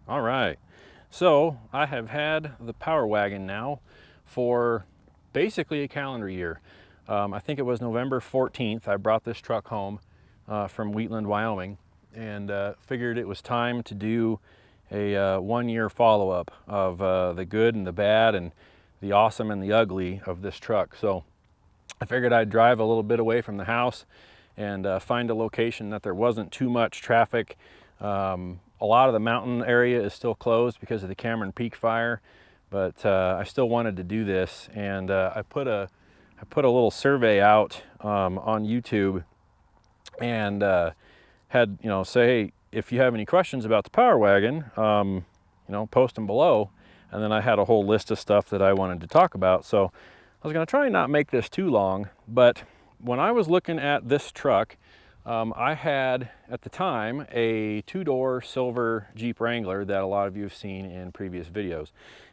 All right, so I have had the Power Wagon now for basically a calendar year. I think it was November 14th I brought this truck home from Wheatland, Wyoming, and figured it was time to do a 1-year follow-up of the good and the bad and the awesome and the ugly of this truck. So I figured I'd drive a little bit away from the house and find a location that there wasn't too much traffic. A lot of the mountain area is still closed because of the Cameron Peak fire, but I still wanted to do this, and I put a little survey out on YouTube, and had, say, hey, if you have any questions about the Power Wagon, post them below. And then I had a whole list of stuff that I wanted to talk about. So I was going to try and not make this too long, but when I was looking at this truck, I had at the time a 2-door silver Jeep Wrangler that a lot of you have seen in previous videos,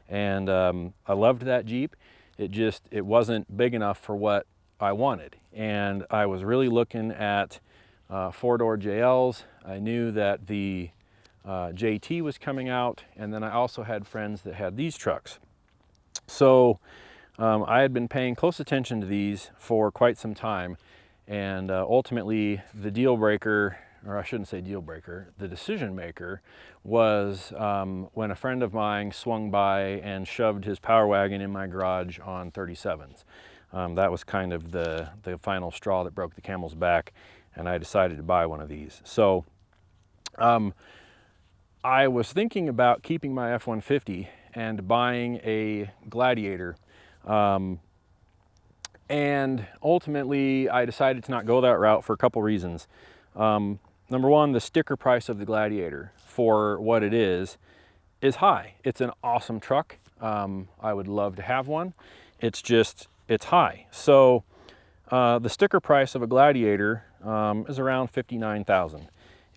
and I loved that Jeep. It wasn't big enough for what I wanted, and I was really looking at 4-door JLs. I knew that the JT was coming out, and then I also had friends that had these trucks. So I had been paying close attention to these for quite some time, and ultimately the deal breaker, or I shouldn't say deal breaker, the decision maker was when a friend of mine swung by and shoved his Power Wagon in my garage on 37s. That was kind of the final straw that broke the camel's back, and I decided to buy one of these. So I was thinking about keeping my F-150 and buying a Gladiator. And ultimately, I decided to not go that route for a couple reasons. Number one, the sticker price of the Gladiator for what it is high. It's an awesome truck. I would love to have one. It's high. So the sticker price of a Gladiator is around $59,000.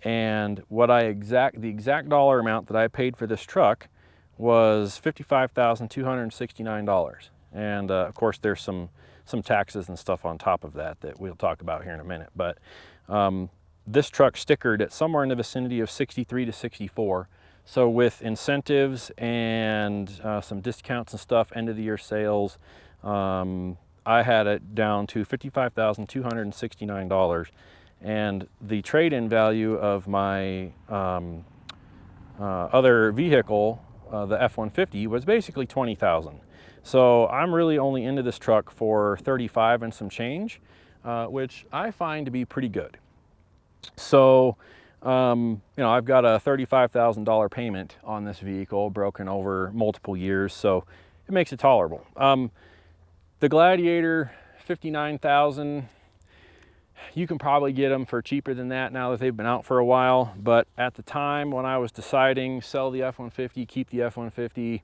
And the exact dollar amount that I paid for this truck was $55,269. And of course, there's some taxes and stuff on top of that we'll talk about here in a minute. But this truck stickered at somewhere in the vicinity of 63 to 64. So with incentives and some discounts and stuff, end of the year sales, I had it down to $55,269. And the trade-in value of my other vehicle, the F-150, was basically $20,000. So I'm really only into this truck for $35 and some change, which I find to be pretty good. So, I've got a $35,000 payment on this vehicle broken over multiple years, so it makes it tolerable. The Gladiator, $59,000. You can probably get them for cheaper than that now that they've been out for a while, but at the time when I was deciding sell the F-150, keep the F-150,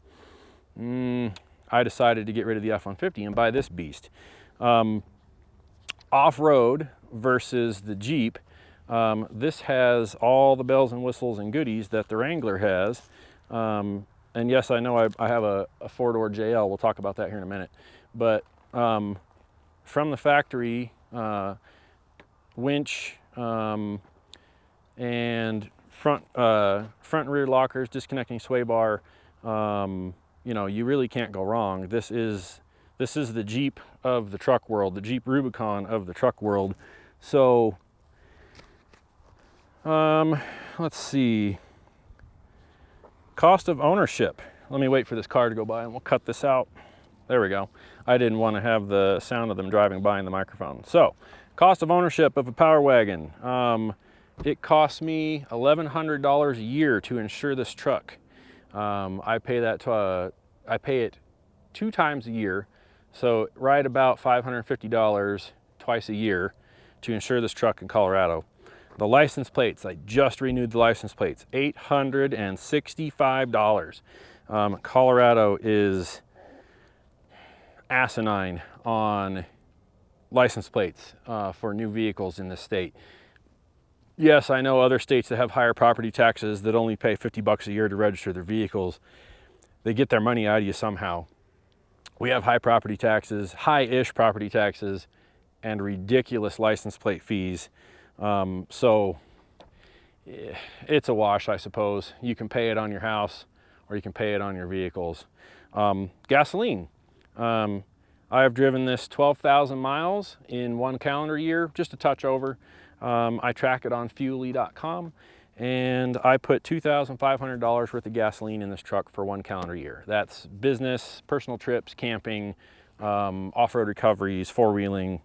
I decided to get rid of the F-150 and buy this beast. Off-road versus the Jeep, this has all the bells and whistles and goodies that the Wrangler has. And yes, I know I have a 4-door JL. We'll talk about that here in a minute. But from the factory, winch and front and rear lockers, disconnecting sway bar, you really can't go wrong. This is the Jeep of the truck world, the Jeep Rubicon of the truck world. So let's see, cost of ownership. Let me wait for this car to go by and we'll cut this out. There we go. I didn't want to have the sound of them driving by in the microphone. So cost of ownership of a Power Wagon. It costs me $1,100 a year to insure this truck. I pay it 2 times a year, so right about $550 twice a year to insure this truck in Colorado. The license plates, I just renewed the license plates, $865. Colorado is asinine on license plates for new vehicles in this state. Yes, I know other states that have higher property taxes that only pay $50 a year to register their vehicles. They get their money out of you somehow. We have high property taxes, high-ish property taxes, and ridiculous license plate fees. So it's a wash, I suppose. You can pay it on your house or you can pay it on your vehicles. Gasoline. I have driven this 12,000 miles in 1 calendar year, just a touch over. I track it on fuely.com, and I put $2,500 worth of gasoline in this truck for 1 calendar year. That's business, personal trips, camping, off-road recoveries, four-wheeling,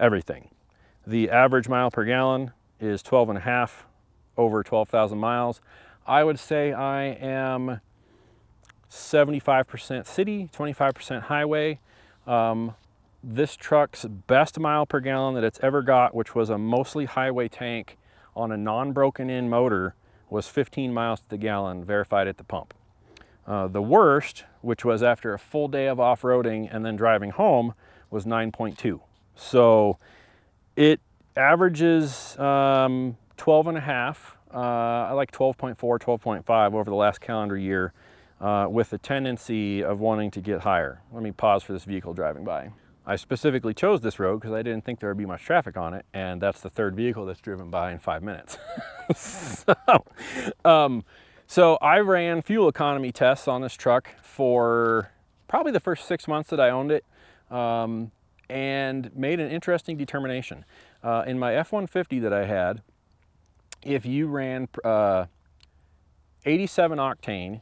everything. The average mile per gallon is 12.5 over 12,000 miles. I would say I am 75% city, 25% highway. This truck's best mile per gallon that it's ever got, which was a mostly highway tank on a non-broken in motor, was 15 miles to the gallon, verified at the pump. The worst, which was after a full day of off-roading and then driving home, was 9.2. So it averages 12.5. I like 12.4, 12.5 over the last calendar year, with a tendency of wanting to get higher. Let me pause for this vehicle driving by. I specifically chose this road because I didn't think there would be much traffic on it, and that's the third vehicle that's driven by in 5 minutes. So I ran fuel economy tests on this truck for probably the first 6 months that I owned it, and made an interesting determination. In my F-150 that I had, if you ran 87 octane,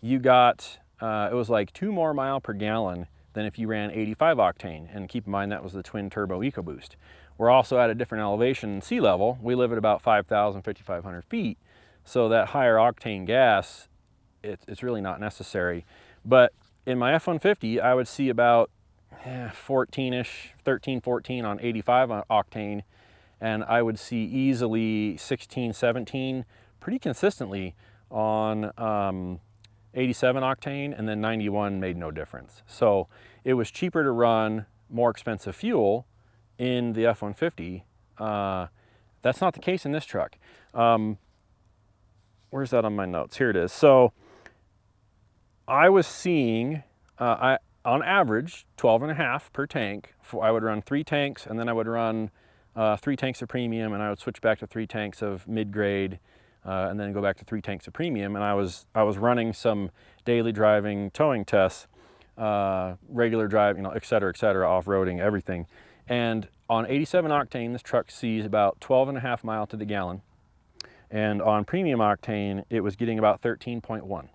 you got, it was like 2 more miles per gallon than if you ran 85 octane. And keep in mind, that was the twin turbo EcoBoost. We're also at a different elevation, sea level. We live at about 5,000, 5,500 feet. So that higher octane gas, it's really not necessary. But in my F-150, I would see about 14-ish, 13, 14 on 85 octane. And I would see easily 16, 17 pretty consistently on 87 octane, and then 91 made no difference. So it was cheaper to run more expensive fuel in the F-150. That's not the case in this truck. Where's that on my notes? Here it is. So I was seeing, on average, 12.5 per tank. I would run 3 tanks, and then I would run 3 tanks of premium, and I would switch back to 3 tanks of mid-grade, and then go back to 3 tanks of premium. And I was running some daily driving, towing tests, regular driving, et cetera, off-roading, everything. And on 87 octane, this truck sees about 12.5 miles to the gallon. And on premium octane, it was getting about 13.1.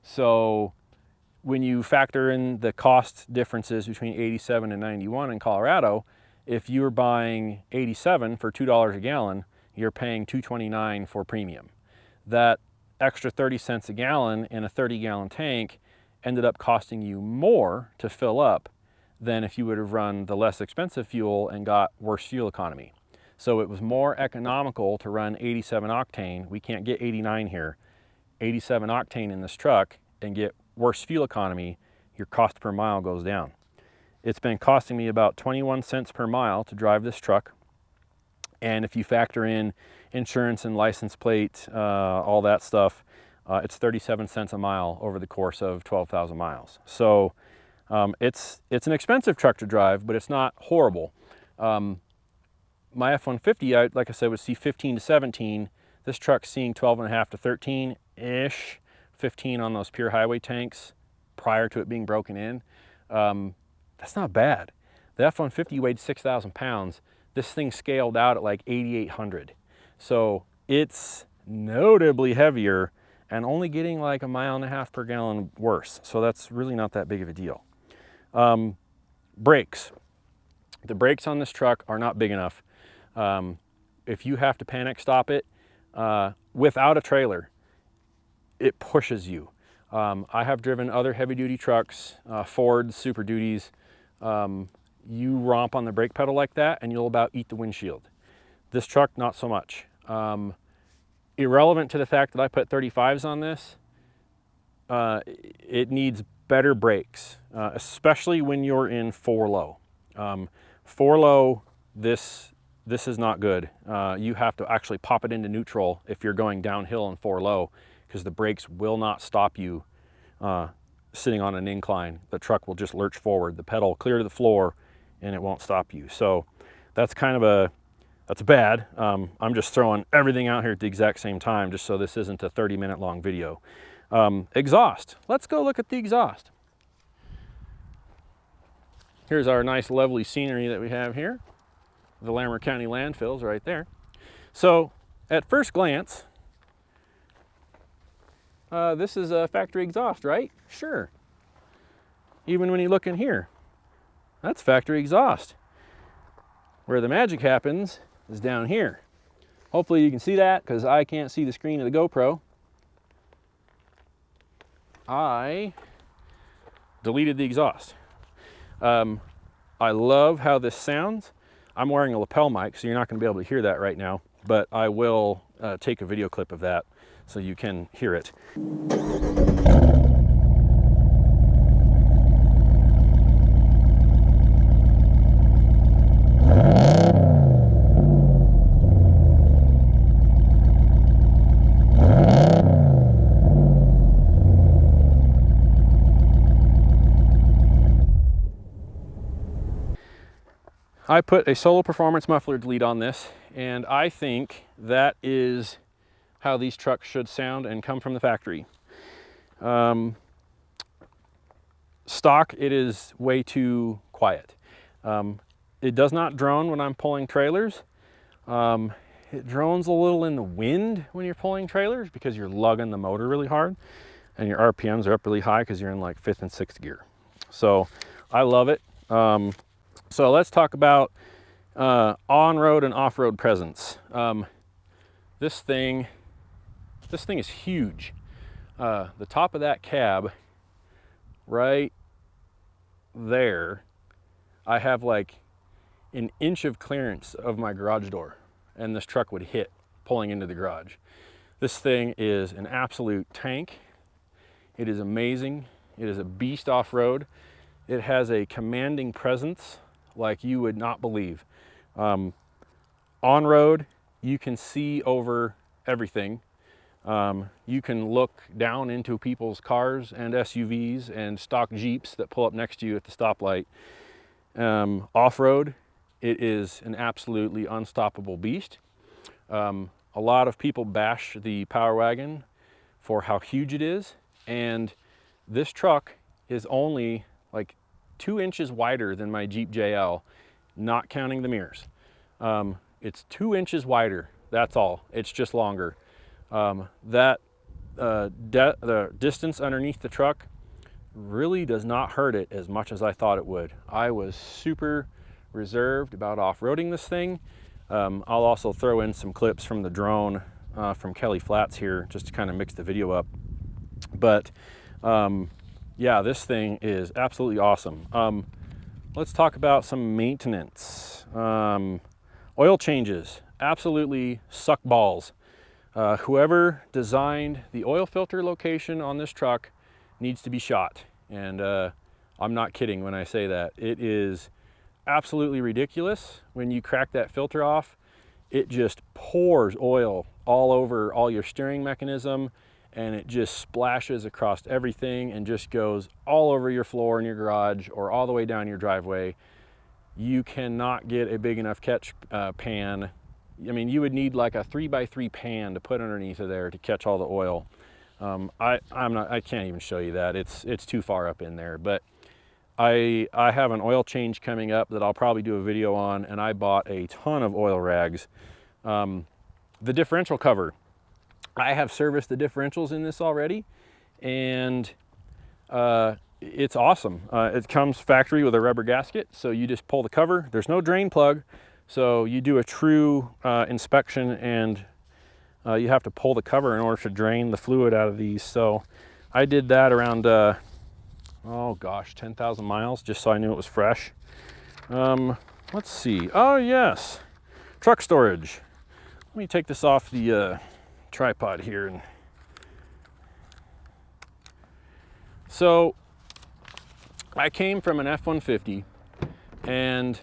So when you factor in the cost differences between 87 and 91 in Colorado, if you were buying 87 for $2 a gallon, you're paying $2.29 for premium. That extra 30 cents a gallon in a 30-gallon tank ended up costing you more to fill up than if you would have run the less expensive fuel and got worse fuel economy. So it was more economical to run 87 octane. We can't get 89 here. 87 octane in this truck and get worse fuel economy, your cost per mile goes down. It's been costing me about 21 cents per mile to drive this truck. And if you factor in insurance and license plate, all that stuff, it's 37 cents a mile over the course of 12,000 miles. So it's an expensive truck to drive, but it's not horrible. My F-150, like I said, would see 15 to 17. This truck's seeing 12.5 to 13-ish, 15 on those pure highway tanks prior to it being broken in. That's not bad. The F-150 weighed 6,000 pounds. This thing scaled out at like 8,800. So it's notably heavier and only getting like 1.5 miles per gallon worse. So that's really not that big of a deal. Brakes. The brakes on this truck are not big enough. If you have to panic stop it without a trailer, it pushes you. I have driven other heavy duty trucks, Ford Super Duties. You romp on the brake pedal like that and you'll about eat the windshield. This truck, not so much. Irrelevant to the fact that I put 35s on this, it needs better brakes, especially when you're in 4-low. 4-low, this is not good. You have to actually pop it into neutral if you're going downhill in 4-low, because the brakes will not stop you sitting on an incline. The truck will just lurch forward, the pedal clear to the floor, and it won't stop you. So that's kind of That's bad. I'm just throwing everything out here at the exact same time just so this isn't a 30-minute long video. Exhaust. Let's go look at the exhaust. Here's our nice lovely scenery that we have here. The Larimer County landfill's right there. So at first glance, this is a factory exhaust, right? Sure. Even when you look in here, that's factory exhaust. Where the magic happens is down here. Hopefully you can see that because I can't see the screen of the GoPro. I deleted the exhaust. I love how this sounds. I'm wearing a lapel mic, so you're not going to be able to hear that right now, but I will take a video clip of that so you can hear it. I put a solo performance muffler delete on this, and I think that is how these trucks should sound and come from the factory. Stock, it is way too quiet. It does not drone when I'm pulling trailers. It drones a little in the wind when you're pulling trailers because you're lugging the motor really hard and your RPMs are up really high because you're in like 5th and 6th gear. So I love it. So let's talk about on-road and off-road presence. This thing is huge. The top of that cab right there, I have like an inch of clearance of my garage door, and this truck would hit pulling into the garage. This thing is an absolute tank. It is amazing. It is a beast off-road. It has a commanding presence like you would not believe. On-road, you can see over everything. You can look down into people's cars and SUVs and stock Jeeps that pull up next to you at the stoplight. Off-road, it is an absolutely unstoppable beast. A lot of people bash the Power Wagon for how huge it is, and this truck is only like 2 inches wider than my Jeep JL, not counting the mirrors. It's 2 inches wider, that's all. It's just longer. The distance underneath the truck really does not hurt it as much as I thought it would. I was super reserved about off-roading this thing. I'll also throw in some clips from the drone from Kelly Flats here just to kind of mix the video up. But yeah, this thing is absolutely awesome. Let's talk about some maintenance. Oil changes absolutely suck balls. Whoever designed the oil filter location on this truck needs to be shot. And I'm not kidding when I say that. It is absolutely ridiculous. When you crack that filter off, it just pours oil all over all your steering mechanism, and it just splashes across everything and just goes all over your floor in your garage or all the way down your driveway. You cannot get a big enough catch pan. I mean, you would need like a 3x3 pan to put underneath of there to catch all the oil. I can't even show you that. It's too far up in there. But I have an oil change coming up that I'll probably do a video on, and I bought a ton of oil rags. The differential cover, I have serviced the differentials in this already, and it's awesome. It comes factory with a rubber gasket, so you just pull the cover. There's no drain plug, so you do a true inspection, and you have to pull the cover in order to drain the fluid out of these. So I did that around, oh gosh, 10,000 miles, just so I knew it was fresh. Let's see. Oh yes, truck storage. Let me take this off the tripod here. And so I came from an F-150 and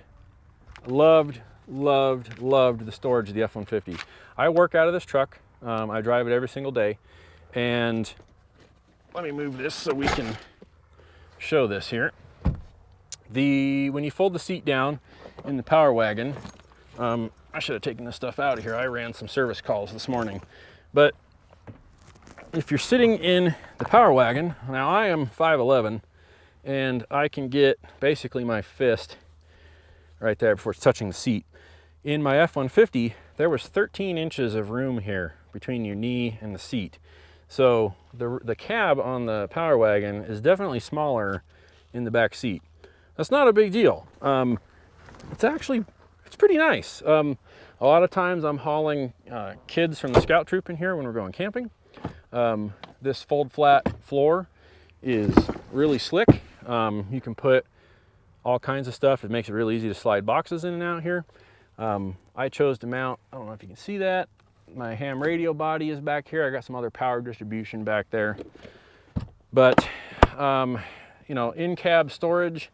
loved the storage of the F-150. I work out of this truck. I drive it every single day. And let me move this so we can show this here. When you fold the seat down in the Power Wagon, I should have taken this stuff out of here. I ran some service calls this morning. But if you're sitting in the Power Wagon, now I am 5'11", and I can get basically my fist right there before it's touching the seat. In my F-150, there was 13 inches of room here between your knee and the seat. So the cab on the Power Wagon is definitely smaller in the back seat. That's not a big deal. It's pretty nice. A lot of times I'm hauling kids from the scout troop in here when we're going camping. This fold flat floor is really slick. You can put all kinds of stuff. It makes it really easy to slide boxes in and out here. I chose to mount, I don't know if you can see that, my ham radio body is back here. I got some other power distribution back there. But, you know, in-cab storage,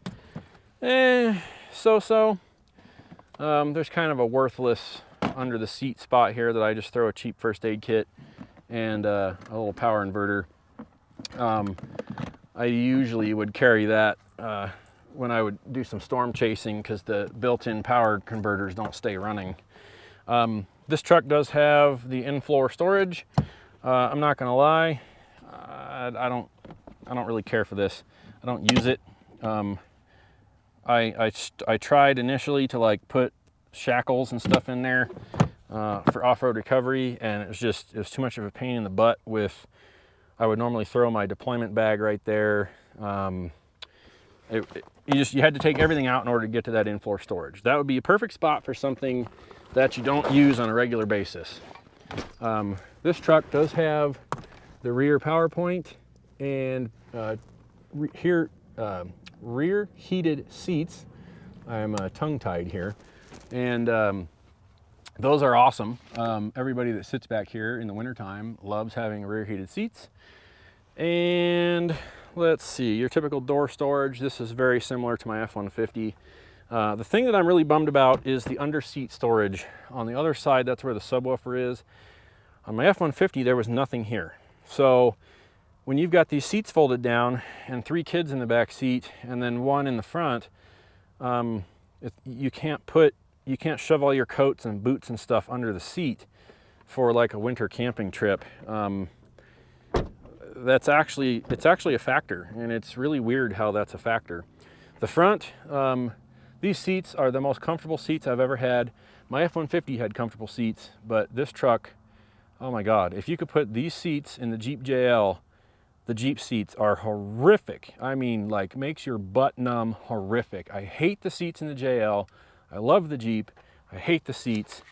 so-so. There's kind of a worthless under the seat spot here that I just throw a cheap first aid kit and a little power inverter. I usually would carry that when I would do some storm chasing because the built-in power converters don't stay running. This truck does have the in-floor storage. I'm not gonna lie, I don't really care for this. I don't use it. I tried initially to like put shackles and stuff in there for off-road recovery, and it was too much of a pain in the butt with, I would normally throw my deployment bag right there. You had to take everything out in order to get to that in-floor storage. That would be a perfect spot for something that you don't use on a regular basis. This truck does have the rear power point and rear heated seats. I'm tongue-tied here. And those are awesome. Everybody that sits back here in the wintertime loves having rear heated seats. And let's see, your typical door storage. This is very similar to my F-150. The thing that I'm really bummed about is the under seat storage. On the other side, that's where the subwoofer is. On my F-150, there was nothing here. So when you've got these seats folded down and 3 kids in the back seat and then 1 in the front, you can't shove all your coats and boots and stuff under the seat for like a winter camping trip. It's actually a factor, and it's really weird how that's a factor. The front, these seats are the most comfortable seats I've ever had. My F-150 had comfortable seats, but this truck, oh my God, if you could put these seats in the Jeep JL, the Jeep seats are horrific. I mean, like, makes your butt numb, horrific. I hate the seats in the JL. I love the Jeep. I hate the seats.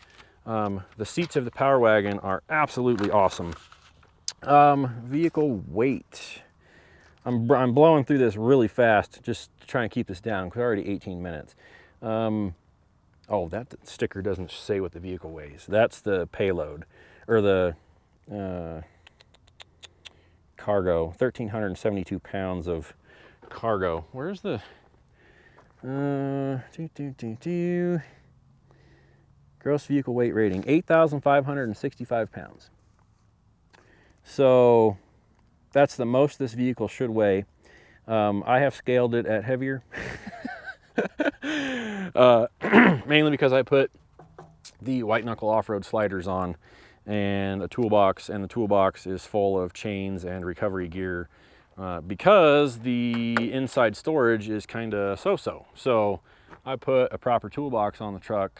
The seats of the Power Wagon are absolutely awesome. Vehicle weight. I'm blowing through this really fast just to try and keep this down because we're already 18 minutes. Oh, that sticker doesn't say what the vehicle weighs. That's the payload, or the cargo. 1,372 pounds of cargo. Where's the gross vehicle weight rating? 8,565 pounds. So that's the most this vehicle should weigh. I have scaled it at heavier. Mainly because I put the white knuckle off-road sliders on and a toolbox, and the toolbox is full of chains and recovery gear because the inside storage is kind of so-so. So I put a proper toolbox on the truck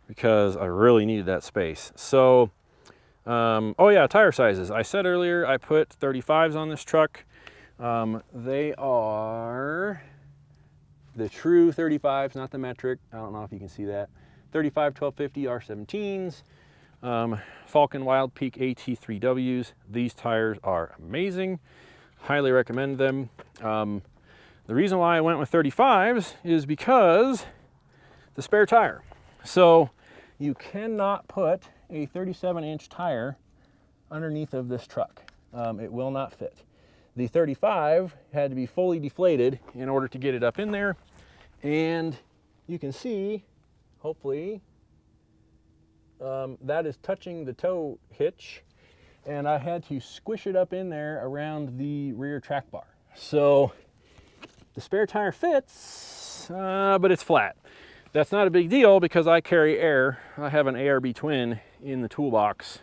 because I really needed that space. So oh yeah, tire sizes. I said earlier I put 35s on this truck. They are the true 35s, not the metric. I don't know if you can see that. 35 1250 R17s. Falcon Wild Peak AT3Ws. These tires are amazing. Highly recommend them. The reason why I went with 35s is because the spare tire. So you cannot put a 37-inch tire underneath of this truck. It will not fit. The 35 had to be fully deflated in order to get it up in there, and you can see, hopefully, that is touching the tow hitch, and I had to squish it up in there around the rear track bar. So the spare tire fits, but it's flat. That's not a big deal because I carry air. I have an ARB twin in the toolbox.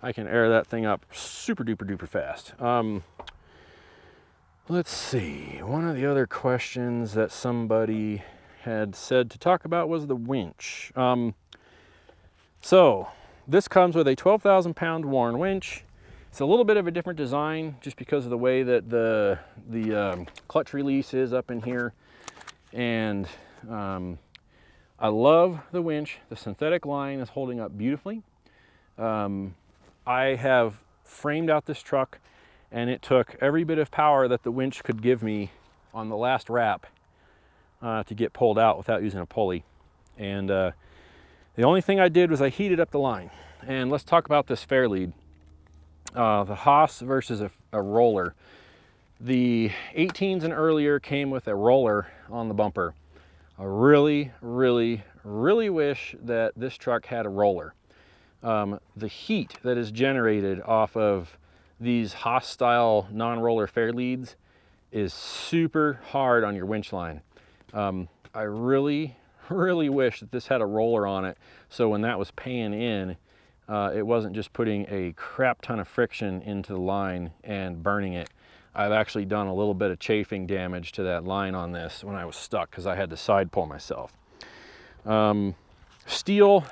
I can air that thing up super duper duper fast. Let's see, one of the other questions that somebody had said to talk about was the winch. So this comes with a 12,000 pound Warren winch. It's a little bit of a different design just because of the way that the clutch release is up in here. And I love the winch. The synthetic line is holding up beautifully. I have framed out this truck, and it took every bit of power that the winch could give me on the last wrap to get pulled out without using a pulley. And the only thing I did was I heated up the line. And let's talk about this fair lead. The Haas versus a roller. The 18s and earlier came with a roller on the bumper. I really, really, really wish that this truck had a roller. The heat that is generated off of these Haas style non-roller fair leads is super hard on your winch line. I really, really wish that this had a roller on it, so when that was paying in, it wasn't just putting a crap ton of friction into the line and burning it. I've actually done a little bit of chafing damage to that line on this when I was stuck because I had to side pull myself. Steel,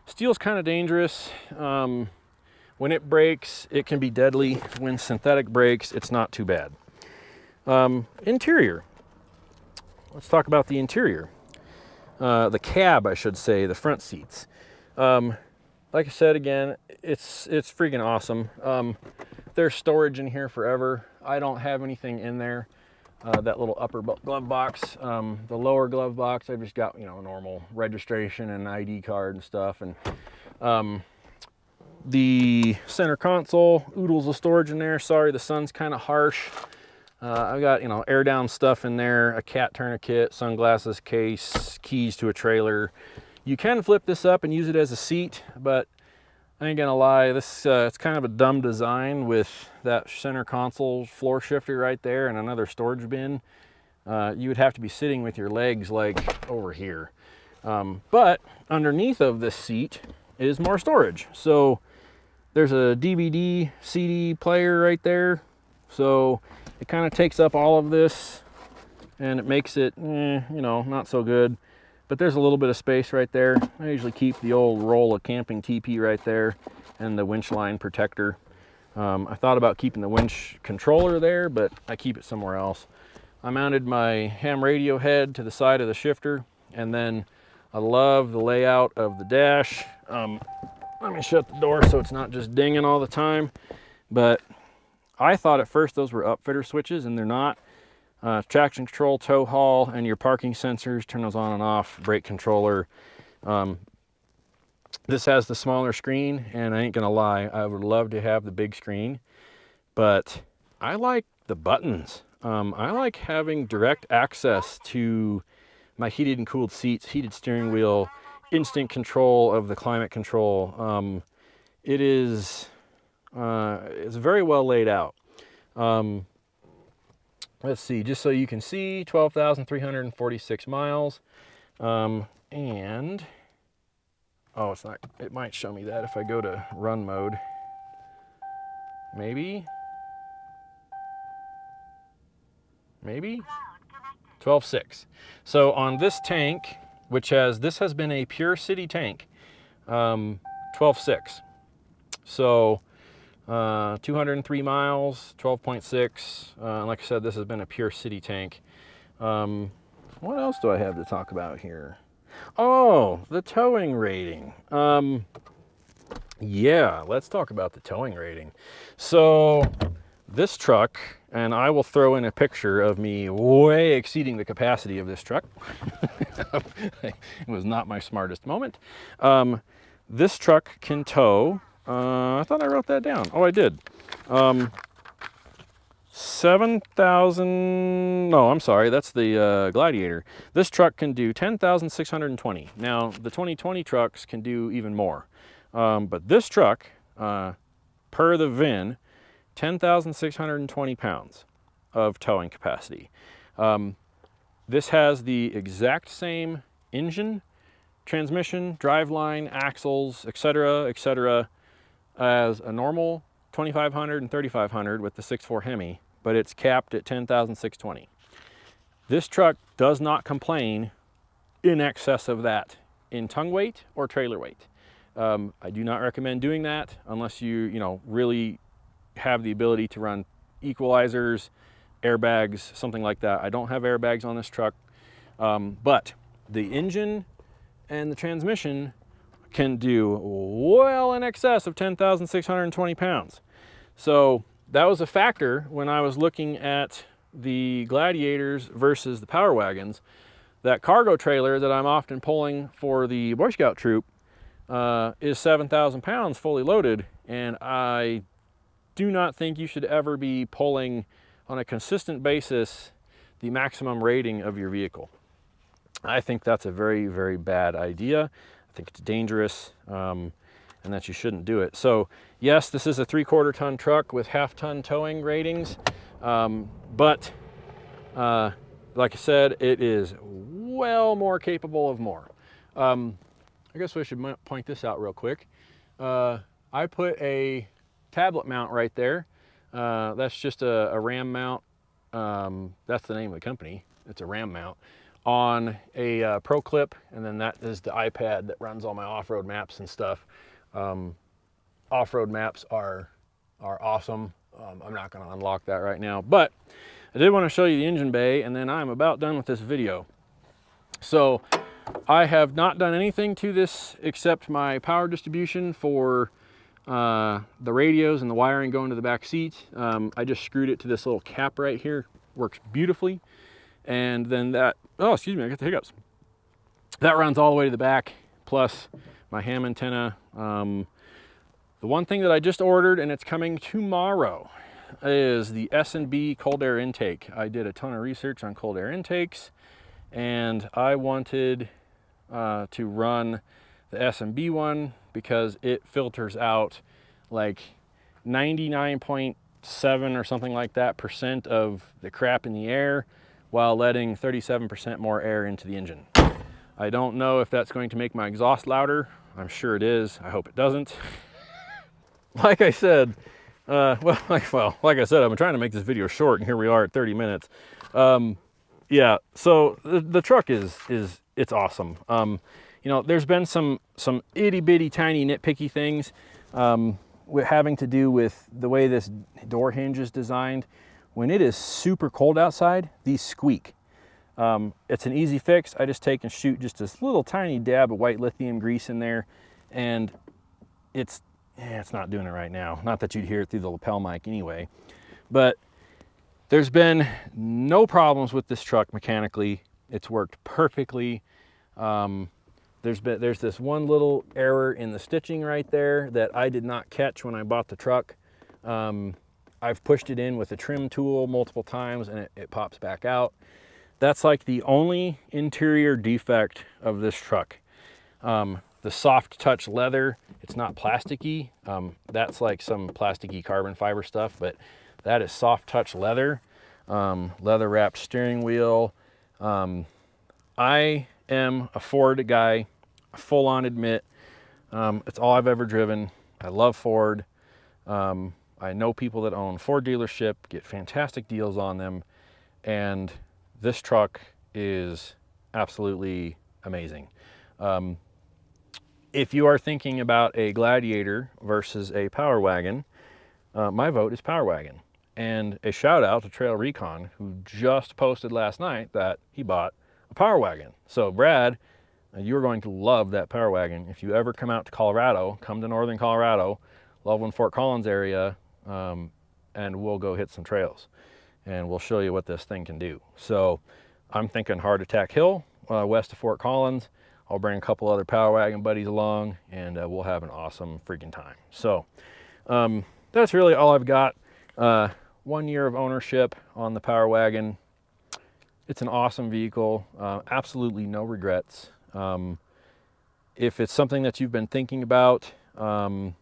steel's kind of dangerous. When it breaks, it can be deadly. When synthetic breaks, it's not too bad. Interior. Let's talk about the interior. The cab, I should say, the front seats. Like I said, again, it's freaking awesome. There's storage in here forever. I don't have anything in there. That little upper glove box, the lower glove box, I've just got, you know, normal registration and ID card and stuff. And the center console, oodles of storage in there. Sorry, the sun's kind of harsh. I've got, you know, air down stuff in there, a cat tourniquet, sunglasses case, keys to a trailer. You can flip this up and use it as a seat, but I ain't gonna lie, this it's kind of a dumb design with that center console floor shifter right there and another storage bin. You would have to be sitting with your legs like over here. But underneath of this seat is more storage. So there's a DVD, CD player right there. So it kind of takes up all of this and it makes it, you know, not so good. But there's a little bit of space right there. I usually keep the old roll of camping TP right there and the winch line protector. I thought about keeping the winch controller there, but I keep it somewhere else. I mounted my ham radio head to the side of the shifter, and then I love the layout of the dash. Let me shut the door so it's not just dinging all the time. But I thought at first those were upfitter switches, and they're not. Traction control, tow haul, and your parking sensors, turn those on and off, brake controller. This has the smaller screen, and I ain't gonna lie, I would love to have the big screen, but I like the buttons. I like having direct access to my heated and cooled seats, heated steering wheel, instant control of the climate control. It's very well laid out. Let's see, just so you can see, 12,346 miles. And, oh, it's not, it might show me that if I go to run mode. Maybe? 12.6. So on this tank, this has been a pure city tank, 12.6. So 203 miles, 12.6. Like I said, this has been a pure city tank. What else do I have to talk about here? Oh, the towing rating. Yeah, let's talk about the towing rating. So this truck, and I will throw in a picture of me way exceeding the capacity of this truck. It was not my smartest moment. This truck can tow, I thought I wrote that down. Oh, I did. 7,000, no, I'm sorry, that's the Gladiator. This truck can do 10,620. Now, the 2020 trucks can do even more. But this truck, per the VIN, 10,620 pounds of towing capacity. This has the exact same engine, transmission, driveline, axles, etc., as a normal 2500 and 3500 with the 6.4 Hemi, but it's capped at 10,620. This truck does not complain in excess of that in tongue weight or trailer weight. I do not recommend doing that unless you really have the ability to run equalizers, airbags, something like that. I don't have airbags on this truck, but the engine and the transmission can do well in excess of 10,620 pounds. So that was a factor when I was looking at the Gladiators versus the Power Wagons. That cargo trailer that I'm often pulling for the Boy Scout troop is 7,000 pounds fully loaded, and I do not think you should ever be pulling on a consistent basis the maximum rating of your vehicle. I think that's a very, very bad idea. I think it's dangerous, and that you shouldn't do it. So yes, this is a 3/4 ton truck with half-ton towing ratings, but like I said, it is well more capable of more. I guess we should point this out real quick. I put a tablet mount right there. That's just a Ram mount. That's the name of the company. It's a Ram mount on a Pro Clip, and then that is the iPad that runs all my off-road maps and stuff. Off-road maps are awesome. I'm not going to unlock that right now, but I did want to show you the engine bay, and then I'm about done with this video. So I have not done anything to this except my power distribution for the radios and the wiring going to the back seat. I just screwed it to this little cap right here. Works beautifully. And then that, oh, excuse me, I got the hiccups. That runs all the way to the back, plus my ham antenna. The one thing that I just ordered, and it's coming tomorrow, is the S&B cold air intake. I did a ton of research on cold air intakes, and I wanted to run the S&B one because it filters out like 99.7 or something like that % of the crap in the air, while letting 37% more air into the engine. I don't know if that's going to make my exhaust louder. I'm sure it is. I hope it doesn't. Like I said, like I said, I've been trying to make this video short, and here we are at 30 minutes. Yeah, so the truck it's awesome. There's been some itty bitty tiny nitpicky things having to do with the way this door hinge is designed. When it is super cold outside, these squeak. It's an easy fix. I just take and shoot just this little tiny dab of white lithium grease in there, and it's not doing it right now. Not that you'd hear it through the lapel mic anyway, but there's been no problems with this truck mechanically. It's worked perfectly. There's this one little error in the stitching right there that I did not catch when I bought the truck. I've pushed it in with a trim tool multiple times, and it pops back out. That's like the only interior defect of this truck. The soft touch leather, it's not plasticky. That's like some plasticky carbon fiber stuff, but that is soft touch leather. Leather wrapped steering wheel. I am a Ford guy, full on admit. It's all I've ever driven. I love Ford. I know people that own Ford dealership, get fantastic deals on them, and this truck is absolutely amazing. If you are thinking about a Gladiator versus a Power Wagon, my vote is Power Wagon. And a shout out to Trail Recon, who just posted last night that he bought a Power Wagon. So Brad, you're going to love that Power Wagon. If you ever come out to Colorado, come to northern Colorado, Loveland, Fort Collins area, and we'll go hit some trails, and we'll show you what this thing can do. So I'm thinking Heart Attack Hill, west of Fort Collins. I'll bring a couple other Power Wagon buddies along, and we'll have an awesome freaking time. So that's really all I've got. 1 year of ownership on the Power Wagon. It's an awesome vehicle, absolutely no regrets. If it's something that you've been thinking about, don't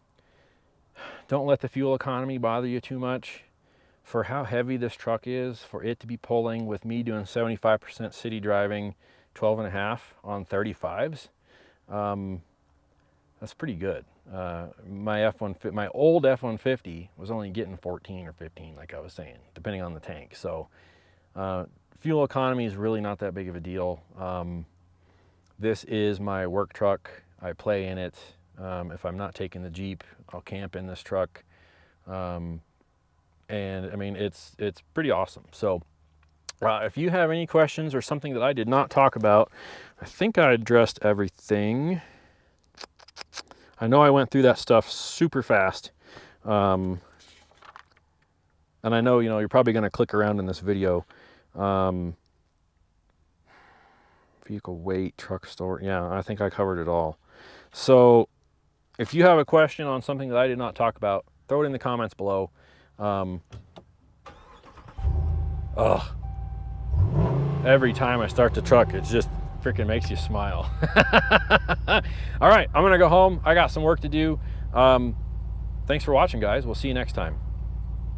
let the fuel economy bother you too much. for how heavy this truck is, for it to be pulling with me doing 75% city driving, 12.5 on 35s, that's pretty good. My old F-150 was only getting 14 or 15, like I was saying, depending on the tank. So fuel economy is really not that big of a deal. This is my work truck. I play in it. If I'm not taking the Jeep, I'll camp in this truck. And I mean, it's pretty awesome. So if you have any questions or something that I did not talk about, I think I addressed everything. I know I went through that stuff super fast. And I know, you know, you're probably going to click around in this video. Vehicle weight, truck store. Yeah, I think I covered it all. So if you have a question on something that I did not talk about, throw it in the comments below. Every time I start the truck, it just freaking makes you smile. All right, I'm gonna go home. I got some work to do. Thanks for watching, guys. We'll see you next time.